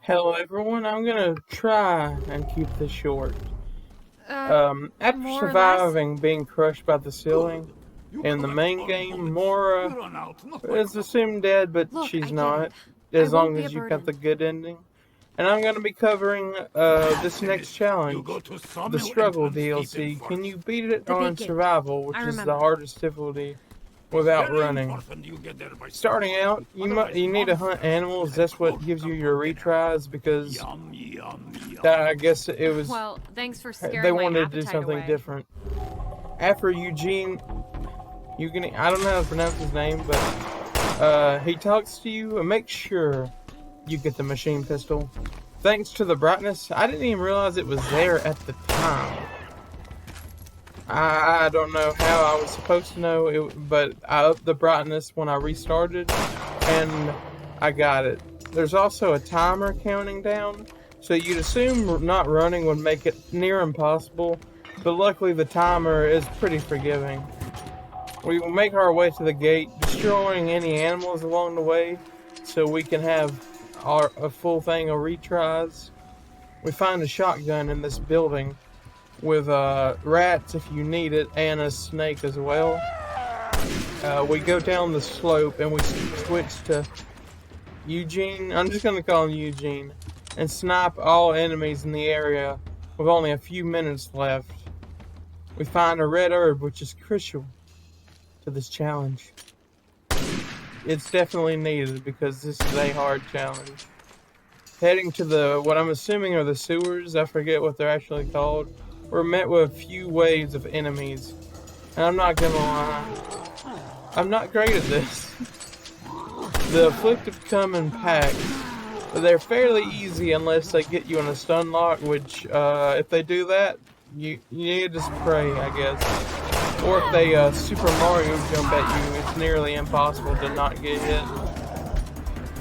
Hello everyone, I'm gonna try and keep this short. Uh, After More or less? surviving being crushed by the Good. ceiling You in the collect main all the game, bullets. Mora You run out, not like is Rocky. assumed dead, but Look, I she's get it. not, I as won't long be a as you got the burden. good ending. And I'm gonna be covering this next Finish. You go challenge, to the sawmill Struggle entrance deep DLC. Can first. you beat it The on big gate. survival, I which is the remember. hardest difficulty, without Very running? important you get there by Starting sunrise. out, Otherwise, you need to hunt monsters animals. with a That's what close gives you your up dinner. retries because Yum, yum, that yum. I guess it was Well, thanks for they scaring my wanted to do appetite something away. different. After Eugene, I don't know how to pronounce his name, but he talks to you and make sure you get the machine pistol. Thanks to the brightness, I didn't even realize it was there at the time. I don't know how I was supposed to know it, but I upped the brightness when I restarted, and I got it. There's also a timer counting down, so you'd assume not running would make it near impossible, but luckily the timer is pretty forgiving. We will make our way to the gate, destroying any animals along the way, so we can have a full thing of retries. We find a shotgun in this building with rats if you need it, and a snake as well. We go down the slope and we switch to Eugene. I'm just gonna call him Eugene, and snipe all enemies in the area with only a few minutes left. We find a red herb, which is crucial to this challenge. It's definitely needed because this is a hard challenge. Heading to what I'm assuming are the sewers, I forget what they're actually called, we're met with a few waves of enemies. And I'm not gonna lie, I'm not great at this. The afflicted come in packs, but they're fairly easy unless they get you in a stun lock, which, if they do that, you need to spray, I guess. Or if they Super Mario jump at you, it's nearly impossible to not get hit.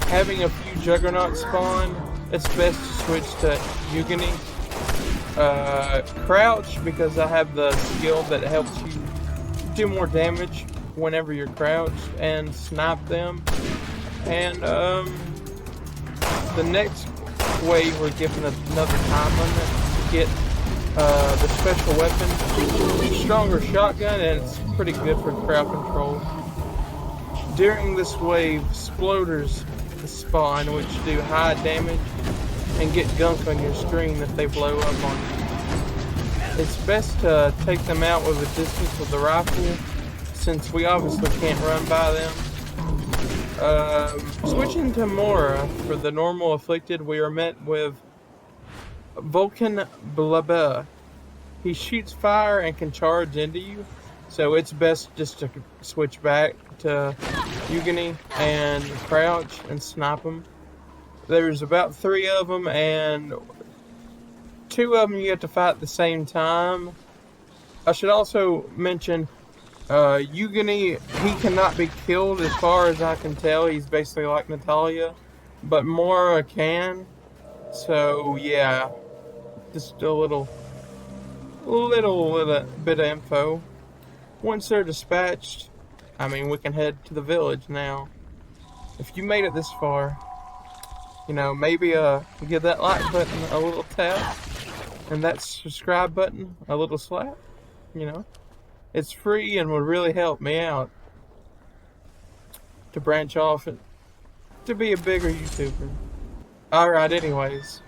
Having a few juggernauts spawn, it's best to switch to Yugini. Crouch, because I have the skill that helps you do more damage whenever you're crouched, and snipe them. And the next wave we're given another time limit to get the special weapon, stronger shotgun, and it's pretty good for crowd control. During this wave, sploders spawn, which do high damage and get gunk on your screen if they blow up on you. It's best to take them out with a distance with the rifle, since we obviously can't run by them. Switching to Mora for the normal afflicted, we are met with Vulcan Blabba. He shoots fire and can charge into you, so it's best just to switch back to Yugini and crouch and snipe them. There's about 3 of them, and 2 of them you have to fight at the same time. I should also mention Yugini, he cannot be killed as far as I can tell. He's basically like Natalia, but Mora can. So yeah, just a little bit of info. Once they're dispatched, I mean, we can head to the village now. If you made it this far, maybe give that like button a little tap, and that subscribe button a little slap. You know, it's free and would really help me out to branch off and to be a bigger YouTuber. Alright, anyways,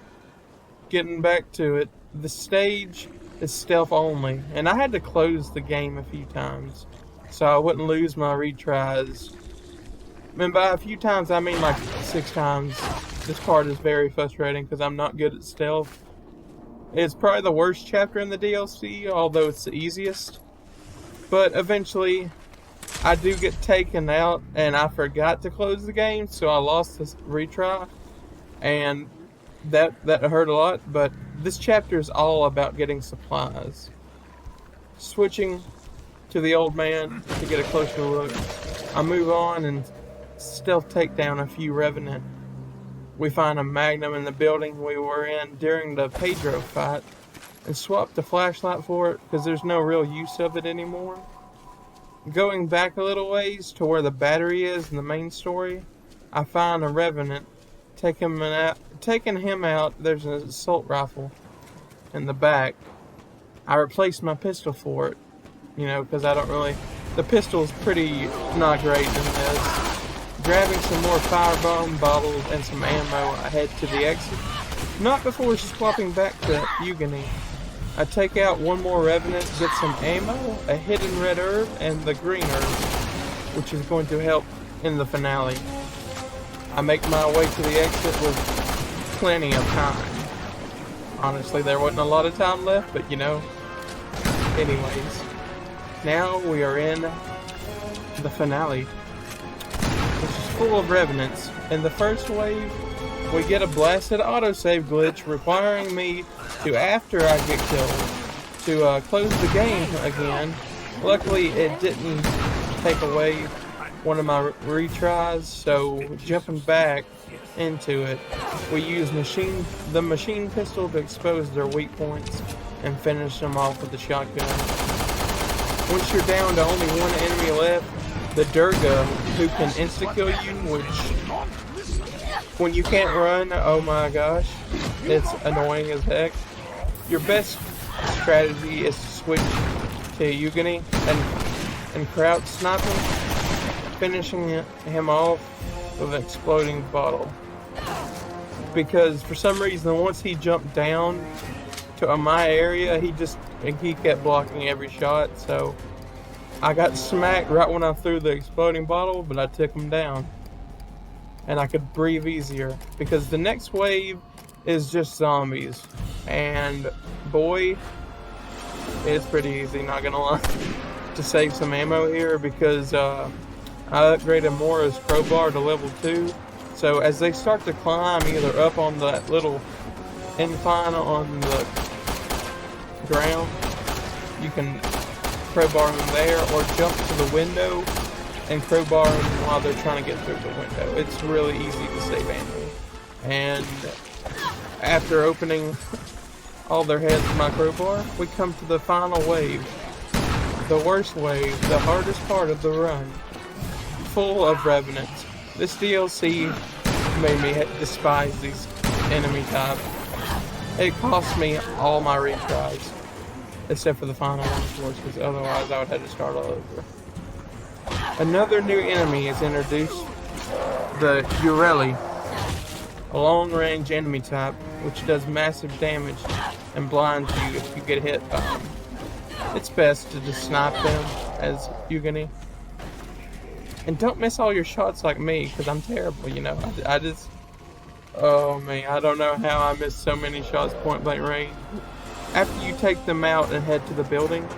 getting back to it, the stage is stealth only, and I had to close the game a few times so I wouldn't lose my retries. And by a few times, I mean like 6 times. This part is very frustrating because I'm not good at stealth. It's probably the worst chapter in the DLC, although it's the easiest. But eventually, I do get taken out, and I forgot to close the game, so I lost this retry, and that hurt a lot. But this chapter is all about getting supplies. Switching to the old man to get a closer look, I move on and stealth take down a few Revenant. We find a Magnum in the building we were in during the Pedro fight, and swap the flashlight for it because there's no real use of it anymore. Going back a little ways to where the battery is in the main story, I find a Revenant taking him out, there's an assault rifle in the back. I replaced my pistol for it, you know, because I don't really... The pistol's pretty not great in this. Grabbing some more firebomb bottles and some ammo, I head to the exit. Not before swapping back to Yugani. I take out one more Revenant, get some ammo, a hidden red herb, and the green herb, which is going to help in the finale. I make my way to the exit with plenty of time. Honestly, there wasn't a lot of time left, but you know. Anyways, now we are in the finale, which is full of Revenants. In the first wave, we get a blasted autosave glitch requiring me to, after I get killed, to close the game again. Luckily, it didn't take away one of my retries, so jumping back into it, we use the machine pistol to expose their weak points and finish them off with the shotgun. Once you're down to only one enemy left, the Durga, who can insta-kill you, which, when you can't run, oh my gosh, it's annoying as heck. Your best strategy is to switch to Yugani and crouch sniping, finishing him off with an exploding bottle. Because for some reason, once he jumped down to my area, he kept blocking every shot, so I got smacked right when I threw the exploding bottle, but I took him down. And I could breathe easier, because the next wave is just zombies. And boy, it's pretty easy, not gonna lie, to save some ammo here, because I upgraded Mora's crowbar to level 2. So as they start to climb either up on that little incline on the ground, you can crowbar them there, or jump to the window and crowbar them while they're trying to get through the window. It's really easy to save ammo. And after opening all their heads with my crowbar, we come to the final wave. The worst wave, the hardest part of the run. Full of Revenants. This DLC made me despise these enemy types. It cost me all my retries. Except for the final one, of course, because otherwise I would have to start all over. Another new enemy is introduced, the Ureli, a long-range enemy type, which does massive damage and blinds you if you get hit by them. It's best to just snipe them as Yugani. And don't miss all your shots like me, because I'm terrible, you know. Oh man, I don't know how I missed so many shots point blank range. After you take them out and head to the building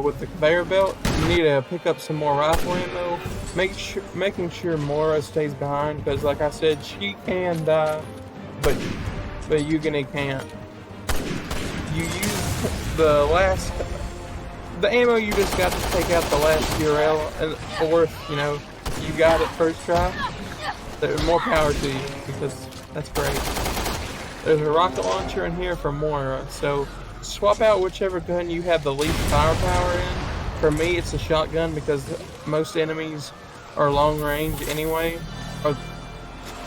with the conveyor belt, you need to pick up some more rifle ammo. Making sure Mora stays behind, because like I said, she can die, but Yugani can't. You use the ammo you just got to take out the last URL, or if, you know, you got it first try, there's more power to you, because that's great. There's a rocket launcher in here for Moira, so swap out whichever gun you have the least firepower in. For me, it's a shotgun, because most enemies are long range anyway. Or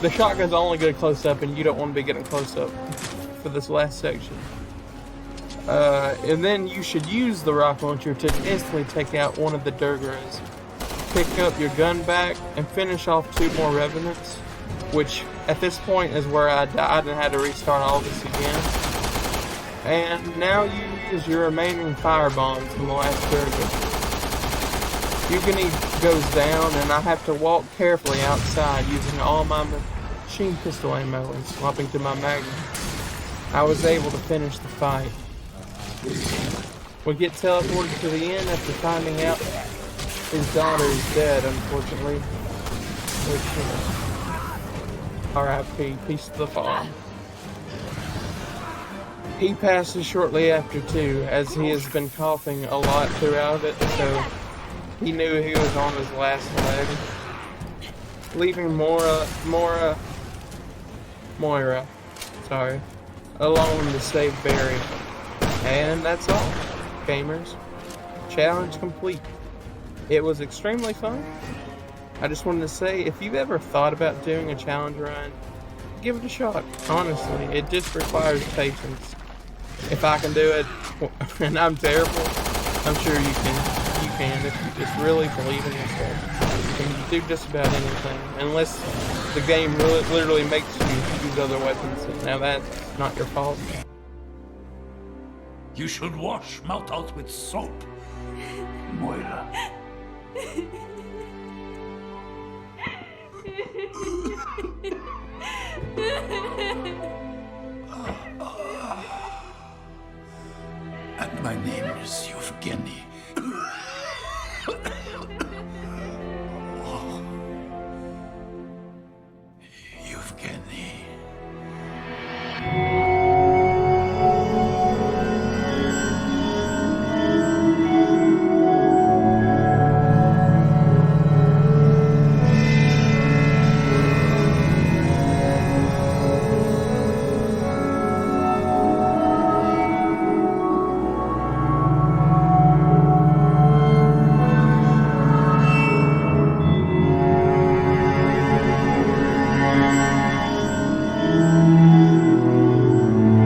the shotgun's only good close up, and you don't want to be getting close up for this last section. And then you should use the rocket launcher to instantly take out one of the Durgras. Pick up your gun back and finish off 2 more Revenants, which at this point is where I died and had to restart all this again. And now you use your remaining fire bombs from the last Durga. Yugani goes down, and I have to walk carefully outside using all my machine pistol ammo and swapping to my Magnum. I was able to finish the fight. We get teleported to the end after finding out his daughter is dead, unfortunately. Which, R.I.P. Peace to the farm. He passes shortly after too, as he has been coughing a lot throughout it, so he knew he was on his last leg. Leaving Moira, alone to save Barry. And that's all, gamers. Challenge complete. It was extremely fun, I just wanted to say, if you've ever thought about doing a challenge run, give it a shot. Honestly, it just requires patience. If I can do it, and I'm terrible, I'm sure you can. You can if you just really believe in yourself. You can do just about anything, unless the game really, literally makes you use other weapons. Now that's not your fault. You should wash mouth out with soap, Moira. And my name is Evgeny.